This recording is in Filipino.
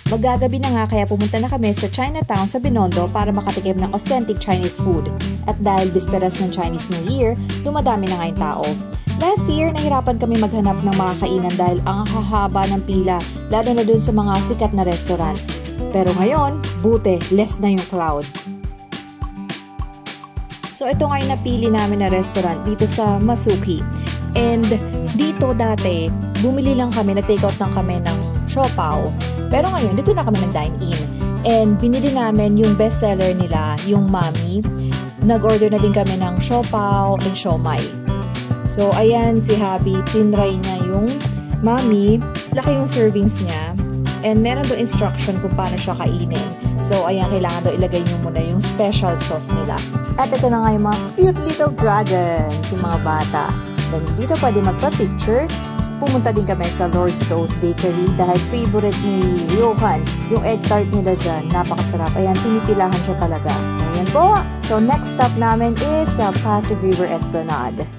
Magagabi na nga kaya pumunta na kami sa Chinatown sa Binondo para makatikim ng authentic Chinese food. At dahil bisperas ng Chinese New Year, dumadami na nga yung tao. Last year, nahirapan kami maghanap ng mga kainan dahil ang hahaba ng pila, lalo na dun sa mga sikat na restaurant. Pero ngayon, buti, less na yung crowd. So ito nga yung napili namin na restaurant dito sa Masuki. And dito dati, bumili lang kami, nag-take out lang kami ng siopaw. Pero ngayon, dito na kami nag-dine-in. And binili namin yung bestseller nila, yung Mami. Nag-order na din kami ng siopaw and siomai. So, ayan si Habi, tinry niya yung Mami. Laki yung servings niya. And meron doon instruction kung paano siya kainin. So, ayan, kailangan daw ilagay niyo muna yung special sauce nila. At ito na nga yung mga cute little dragons, yung mga bata. Then, dito pwede magpa-picture. Pumunta din kami sa Lord's Toast Bakery dahil favorite ni Johan, yung egg tart nila dyan. Napakasarap. Ayan, pinipilahan siya talaga. Ayan po. So, next stop namin is sa Pasig River Esplanade.